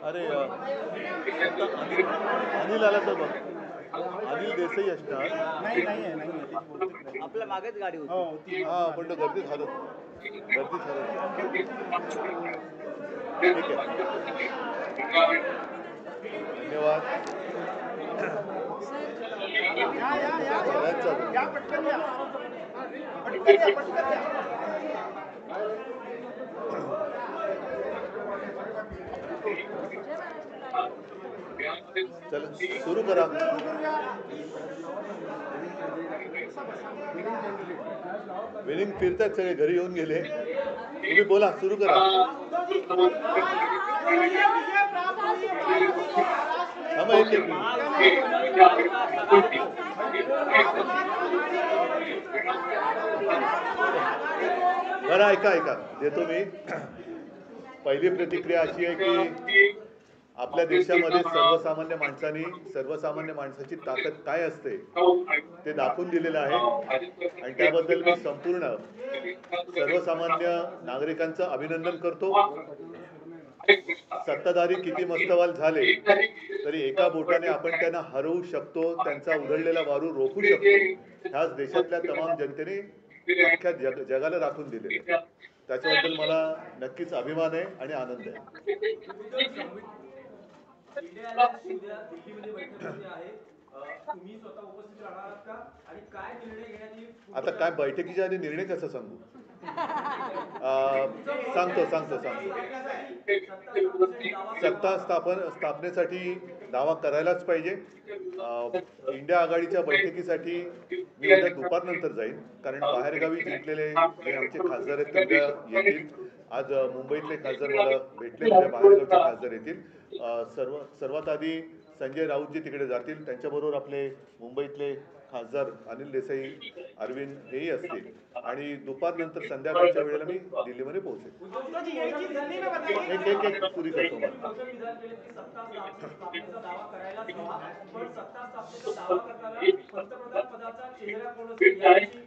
अरे आता अनिल आला तर बघ. अनिल देसाई असणार. नाही आपल्या मागेच गाडी होती. हा पण तो गर्दीत हरत ठीक आहे. धन्यवाद. चल सुरू करा. विनिंग फिरतात सगळे, घरी येऊन गेले. तुम्ही बोला, सुरू करा. बरं ऐका देतो मी. पहिली प्रतिक्रिया अशी आहे की आपल्या देशामध्ये सर्वसामान्य माणसाची ताकद काय असते ते दाखवून दिलेलं आहे आणि त्याबद्दल मी संपूर्ण सर्वसामान्य नागरिकांचं अभिनंदन करतो. सत्ताधारी किती मस्तवाल झाले तरी एका बोटाने आपण त्यांना हरवू शकतो, त्यांचा उधळलेला वारू रोखू शकतो. ह्याच देशातल्या तमाम जनतेने अख्ख्या जगाला दाखवून दिले. त्याच्याबद्दल मला नक्कीच अभिमान आहे आणि आनंद आहे. आता काय बैठकीच्या आधी निर्णय कसा सांगू? सांगतो. सत्ता स्थापनेसाठी दावा करायलाच पाहिजे. इंडिया आघाडीच्या बैठकीसाठी मी उद्या दुपारनंतर जाईन, कारण बाहेरगावी जिंकलेले जे आमचे खासदार आहेत ते उद्या येतील. आज मुंबईतले खासदार मला भेटले, उद्या बाहेरगावचे खासदार येतील. सर्वात आधी संजय राऊतजी तिकडे जातील, त्यांच्याबरोबर आपले मुंबईतले खासदार अनिल देसाई, अरविंद हेही असतील आणि दुपारनंतर संध्याकाळच्या वेळेला मी दिल्लीमध्ये पोहोचेल. एक पुरी करतो.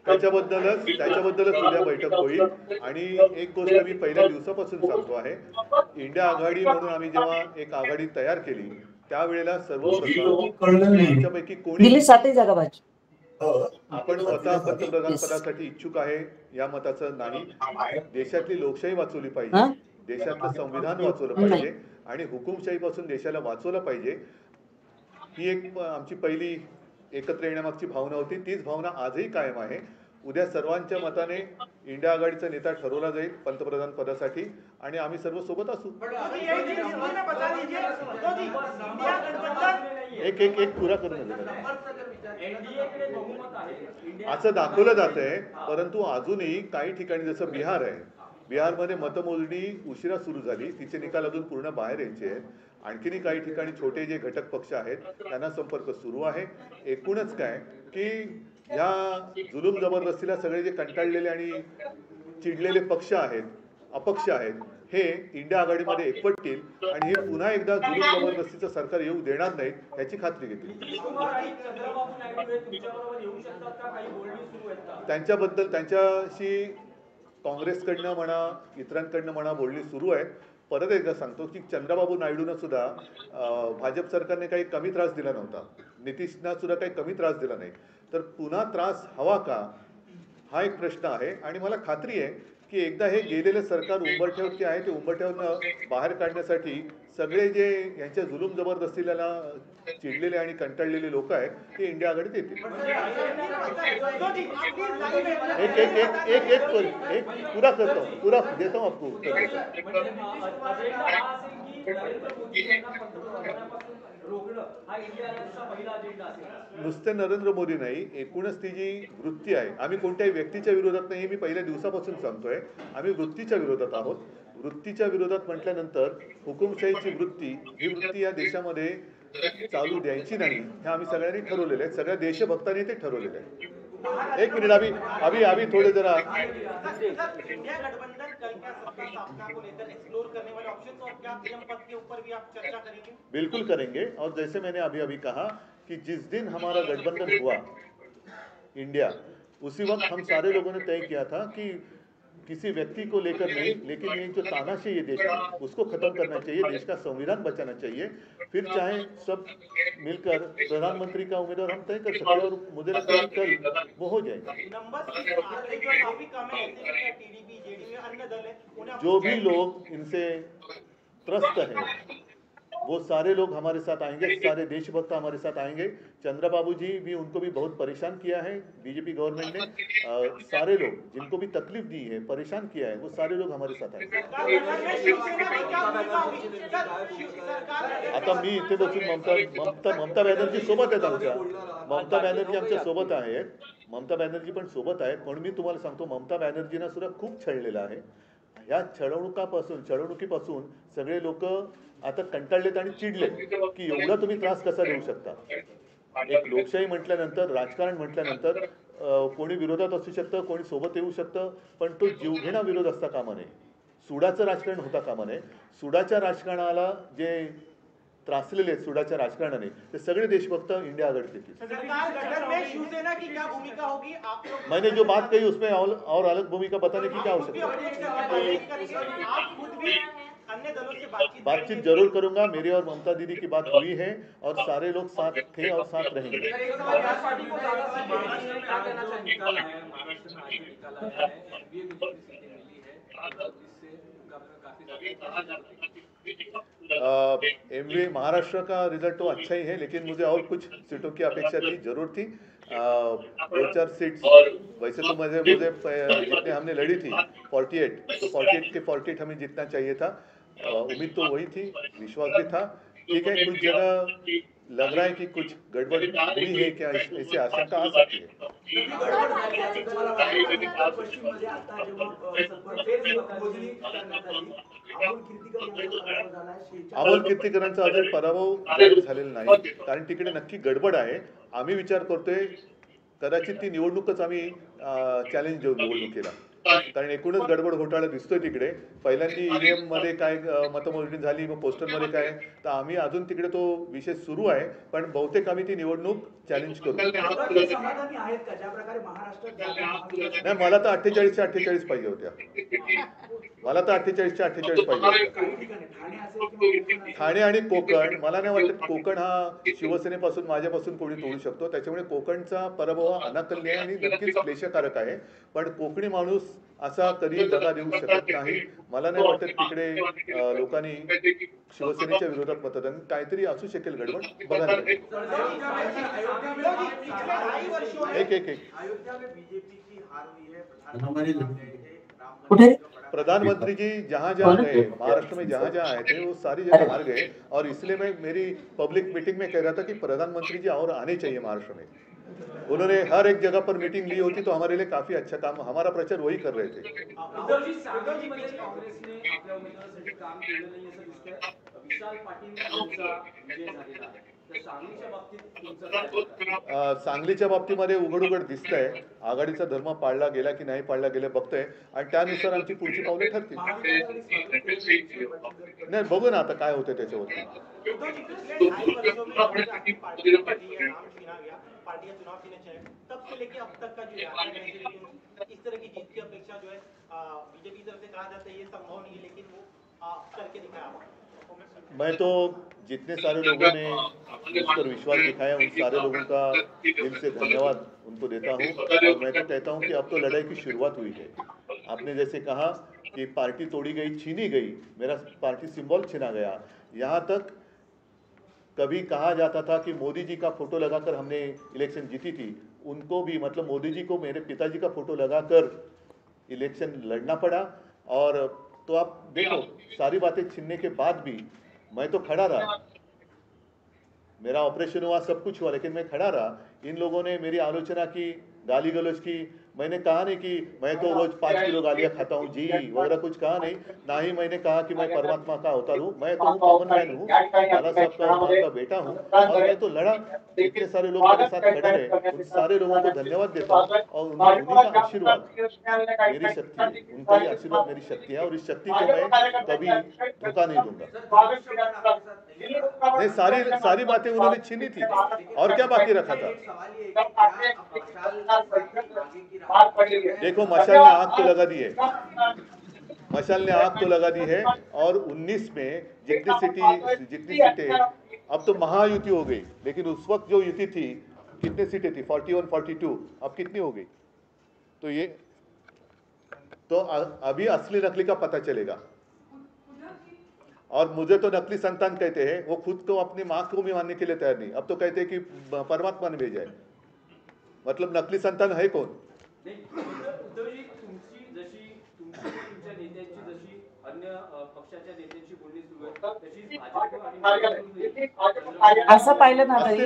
त्याच्याबद्दलच उद्या बैठक होईल. आणि एक गोष्ट मी पहिल्या दिवसापासून सांगतो आहे, इंडिया आघाडी म्हणून आम्ही जेव्हा एक आघाडी तयार केली त्यावेळेला सर्वप्रथम कोणी आपण स्वतः पंतप्रधान पदासाठी इच्छुक आहे या मताचं नाही. देशातली लोकशाही वाचवली पाहिजे, देशातलं संविधान वाचवलं पाहिजे आणि हुकुमशाहीपासून देशाला वाचवलं पाहिजे. ही एक आमची पहिली एकत्र येण्यामागची भावना होती. तीच भावना आजही कायम आहे. उद्या सर्वांच्या मताने इंडिया आघाडीचा नेता ठरवला जाईल पंतप्रधान पदासाठी आणि आम्ही सर्व सोबत असू. एक पुरा करून असं दाखवलं जात आहे, परंतु अजूनही काही ठिकाणी जसं बिहार आहे, बिहारमध्ये मतमोजणी उशिरा सुरू झाली, तिचे निकाल अजून पूर्ण बाहेर यायचे आहेत. आणखीनही काही ठिकाणी छोटे जे घटक पक्ष आहेत त्यांना संपर्क सुरू आहे. एकूणच काय की या जुलूम जबरदस्तीला सगळे जे कंटाळलेले आणि चिडलेले पक्ष आहेत, अपक्ष आहेत, हे इंडिया आघाडीमध्ये एकवटतील आणि हे पुन्हा एकदा जुलूम जबरदस्तीचं सरकार येऊ देणार नाहीत याची खात्री घेतील. त्यांच्याशी काँग्रेसकडनं म्हणा इतरांकडनं म्हणा बोलणी सुरू आहेत. परत एकदा सांगतो की चंद्रबाबू नायडूंना सुद्धा भाजप सरकारने काही कमी त्रास दिला नव्हता, नितीशना सुद्धा काही कमी त्रास दिला नाही. तर पुन्हा त्रास हवा का हा एक प्रश्न आहे. आणि मला खात्री आहे की एकदा हे गेलेलं सरकार उंबरठ्यावरती आहे ते उंबरठ्यावरनं बाहेर काढण्यासाठी सगळे जे यांच्या जुलूम जबरदस्तीला चिडलेले आणि कंटाळलेले लोक आहेत ते इंडिया आघाडीत येतील. एक पुरा करतो, पुरा देतो आपको. नुसते नरेंद्र मोदी नाही, एकूणच ती जी वृत्ती आहे, आम्ही कोणत्याही व्यक्तीच्या विरोधात नाही हे मी पहिल्या दिवसापासून सांगतोय. आम्ही वृत्तीच्या विरोधात आहोत. वृत्तीच्या विरोधात म्हटल्यानंतर हुकुमशाहीची वृत्ती, ही वृत्ती या देशामध्ये चालू द्यायची नाही हे आम्ही सगळ्यांनी ठरवलेलं आहे, सगळ्या देशभक्तांनी ते ठरवलेलं आहे. एक मिनिट, अभी अभी अभी थोड़े जरा इंडिया गठबंधन कल क्या सत्ता स्थापना को लेकर एक्सप्लोर करने वाले ऑप्शंस और क्या पीएम पद के ऊपर भी आप चर्चा करेंगे? बिल्कुल करेंगे। और जैसे मैंने अभी अभी कहा कि जिस दिन हमारा गठबंधन हुआ इंडिया, उसी वक्त हम सारे लोगों ने तय किया था कि किसी व्यक्ति को लेकर नहीं, लेकिन ये जो तानाशाही है देश में उसको खत्म करना चाहिए, देश का संविधान बचाना चाहिए। फिर चाहे सब मिलकर प्रधानमंत्री का उम्मीदवार हम तय कर सकते हैं, और मुझे लगता है कल वो हो जाएगा। नंबर्स काफी कम है, ऐसे में टीडीपी जेडीयू अन्य दल है उन्हें जो भी लोग इनसे त्रस्त हैं वो सारे लोग हमारे साथ आएंगे, सारे देशभक्त हमारे साथ आएंगे। चंद्रबाबू जी भी, उनको भी बहुत परेशान किया है बीजेपी गवर्नमेंट ने। सारे लोग जिनको भी तकलीफ दी है, परेशान किया है, वो सारे लोग हमारे साथ आएंगे। आता मी इथे बसून ममता बॅनर्जी सोबत आहेत आमच्या, ममता बॅनर्जी आमच्या सोबत आहेत, ममता बॅनर्जी पण सोबत आहेत। पण मी तुम्हाला सांगतो, ममता बॅनर्जींना सुद्धा खूप छळलेलं आहे। या छळवणुकीपासून सगळे लोक आता कंटाळलेत आणि चिडलेत की एवढा तुम्ही त्रास कसा देऊ शकता। एक लोकशाही म्हटल्यानंतर, राजकारण म्हटल्यानंतर कोणी विरोधात असू शकतं, कोणी सोबत येऊ शकतं, पण तो जीवघेणा विरोध असता कामा नये, सुडाचं राजकारण होता कामा नये। सुडाच्या राजकारणाला जे त्रासलेले आहेत सुडाच्या राजकारणाने, ते सगळे देशभक्त इंडिया आघाड़ी के। सरकार गठन में शिवसेना की क्या भूमिका होगी? आप लोग मैंने जो बात कही उसमें और अलग भूमिका बताने की क्या आवश्यकता है? आप खुद भी अन्य दलों से बातचीत जरूर करूंगा। मेरी और ममता दीदी की बात हुई है और सारे लोग साथ थे और साथ रहेंगे। समाजवादी पार्टी को महाराष्ट्र में क्या कहना चाहिए? निकाला है, महाराष्ट्र में आगे निकाला है, एनडीए को जितनी सीटें मिली है इससे मुकाबले काफी एमवी महाराष्ट्र का रिजल्ट तो अच्छा ही है, लेकिन मुझे और कुछ सीटों की अपेक्षा थी, जरूर थी। 2-4 सीट्स, वैसे तो मुझे जितने हमने लड़ी थी 48, तो 48 के 48 हमें जीतना चाहिए था। उम्मीद तो वही थी, विश्वास भी था। ठीक है, कुछ जगह लग रहा है कि कुछ गड़बड़ हुई है क्या, ऐसी आशंका आ सकती है। अमोल कीर्तीकरांचा अजून पराभव झालेला नाही, कारण तिकडे नक्की गडबड आहे। आम्ही विचार करतोय कदाचित ती निवडणूकच आम्ही चॅलेंज देऊ निवडणुकीला, कारण एकूणच गडबड घोटाळा दिसतोय तिकडे। पहिल्यांदी ईव्हीएम मध्ये काय मतमोजणी झाली, मग पोस्टर मध्ये काय, तर आम्ही अजून तिकडे तो विषय सुरू आहे, पण बहुतेक आम्ही ती निवडणूक चॅलेंज करू। समाधानी आहेत का ज्या प्रकारे महाराष्ट्रात? नाही, मला तर 48च्या 48 पाहिजे होत्या, मला तर 48च्या 48 पाहिजे होत्या। ठाणे आणि कोकण, मला नाही वाटत कोकण हा शिवसेनेपासून माझ्यापासून कोणी तोडू शकतो, त्याच्यामुळे कोकणचा पराभव हा अनाकलनीय आणि नक्कीच क्लेशकारक आहे। पण कोकणी माणूस असा कधी दगा देऊ शकत नाही। मला नाही वाटत तिकडे लोकांनी शिवसेनेच्या विरोधात मतदान, काहीतरी असू शकेल गडबड, बघा। एक अयोध्या में बीजेपी की हार हुई है, प्रधानमंत्री जी जहाँ जहाँ गए, महाराष्ट्र में जहाँ जहाँ आए थे वो सारी जगह हार गए, और इसलिए मैं मेरी पब्लिक मीटिंग में कह रहा था कि प्रधानमंत्री जी और आने चाहिए महाराष्ट्र में। उन्होंने हर एक जगह पर मीटिंग ली होती तो हमारे लिए काफी अच्छा काम, हमारा प्रचार वही कर रहे थे। उद्धवजी, सांगलीमध्ये काँग्रेसने आपल्या उमेदवारासाठी काम केलं नाही असं दिसतंय। विशाल पाटील यांचा विजय झालेला आहे, तर सांगलीच्या बाबतीत तुमचं काय मत? सांगलीच्या बाबतीमध्ये उघड दिसतंय, आघाडीचा धर्म पाळला गेला की नाही पाळला गेला बघतोय, आणि त्यानुसार आमची पुढची पावले ठरतील। नाही, बघू ना आता काय होतं त्याच्यावरती। पार्टी का चुनाव चिन्ह है, तब से लेके अब तक का जो इस तरह की जीत की अपेक्षा जो है बीजेपी की तरफ से कहा जाता है ये संभव नहीं है, लेकिन वो करके दिखाया। मैं तो जितने सारे लोगों ने उस पर विश्वास दिखाया उन सारे लोगों का दिल से धन्यवाद उनको देता हूँ, और मैं तो कहता हूँ कि अब तो लड़ाई की शुरुआत हुई है। आपने जैसे कहा कि पार्टी तोड़ी गई, छीनी गई, मेरा पार्टी सिंबल छीना गया। यहाँ तक कभी कहा जाता था कि मोदी जी का फोटो लगाकर हमने इलेक्शन जीती थी, उनको भी, मतलब मोदी जी को मेरे पिताजी का फोटो लगाकर इलेक्शन लड़ना पड़ा। और तो आप देखो, सारी बातें छीनने के बाद भी मैं तो खड़ा रहा, मेरा ऑपरेशन हुआ, सब कुछ हुआ, लेकिन मैं खड़ा रहा। इन लोगों ने मेरी आलोचना की, गाली गलौज की, मैंने कहा नहीं कि मैं तो रोज 5 किलो गालियां खाता हूँ जी वगैरह कुछ कहा नहीं, ना ही मैंने कहा कि मैं परमात्मा का अवतार हूँ। मैं तो कॉमन मैन हूँ, लाला साहब का बेटा हूँ, और मैं तो लड़ा। इतने सारे लोग मेरे साथ खड़े रहे, उन सारे लोगों को धन्यवाद देता हूँ, और उन्हीं का आशीर्वाद मेरी शक्ति है, उनका ही आशीर्वाद मेरी शक्ति है, और इस शक्ति को मैं कभी धोखा नहीं दूंगा। नहीं, सारी बातें उन्होंने छीनी थी, और क्या बाकी रखा था? सवाल ये है कि क्या मशाल आगे की राह देखो, मशाल ने आग तो लगा दी है, मशाल ने आग तो लगा दी है, और 19 में जितनी सीटें, अब तो महायुति हो गई, लेकिन उस वक्त जो युति थी कितनी सीटें थी? 41, 42, अब कितनी हो गई? तो ये तो अभी असली नकली का पता चलेगा। और मुझे तो नकली संतान कहते हैं, वो खुद को अपनी माँ को भी मानने के लिए तैयार नहीं, अब तो कहते हैं कि परमात्मा ने भेजा है। मतलब नकली संतान है कौन? उद्धवजी, तुमच्या नेत्यांची जशी अन्य पक्षाच्या नेत्यांची बोलणी सुरू आहे तशीच भाजप आणि असं पाहिलं ना तरी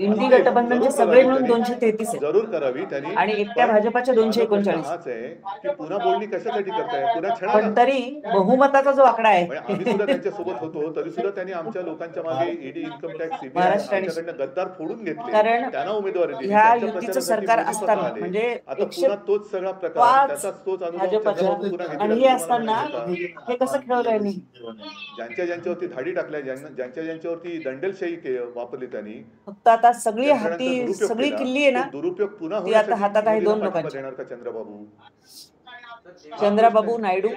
इंडी गठबंधनचे सगळे मिळून 233 आहेत जरूर करावी त्यांनी, आणि एकट्या भाजपाच्या 239. हाच आहे की पुन्हा बोलणी कशासाठी करताय? पुन्हा पण छळा. तरी बहुमताचा जो आकडा आहे आम्ही सुद्धा त्यांच्या सोबत होतो, तरी सुद्धा त्यांनी आमच्या लोकांच्या मागे ED, income tax, CBI Maharashtra आणि- आमच्याकडनं गद्दार फोडून घेतले, कारण त्यांना उमेदवारी दिली. ह्या त्यांच्या युतीचं प्रचारासाठी सरकार मोदी स्वतः असताना आले. म्हणजे आता पुन्हा तोच सगळा प्रकार, 5 त्याचाच तोच अनुभव भाजपच्या चंद्रबाबू पुन्हा घेतील आणि असं हे तुम्हाला असताना माहिती आहे का? हे कसं खेळवलं यांनी? ज्यांच्यावरती धाडी टाकल्या, ज्यांच्यावरती दंडेलशाही वापरली त्यांनी, फक्त आता सगळी त्यांच्यानंतर हाती दुरुपयोग सगळी केला. किल्ली आहे ना, तो दुरुपयोग पुन्हा ती आता होण्यासाठी हातात आहे मोदीला 2 पाठिंबा लोकांच्या. देणार का चंद्रबाबू? चंद्रबाबू नायडू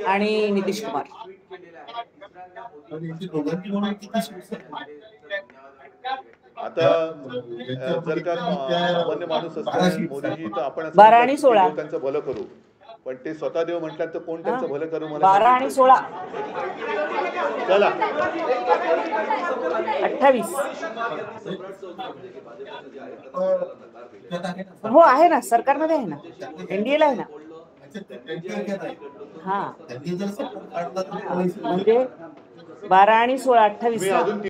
आणि नितीश कुमार. आता जर का सामान्य माणूस असतो मोदीजी, तर आपण असं 12 आणि म्हणतो की 16. देव त्यांचं भलं करू, पण ते स्वतः देव म्हटल्यात तर कोण त्यांचं भलं करू? मला 12 आणि 16 चला 28 हो आहे ना, सरकारमध्ये आहे ना, एनडीएला आहे ना. हा म्हणजे 12 आणि 16 28 मी अजून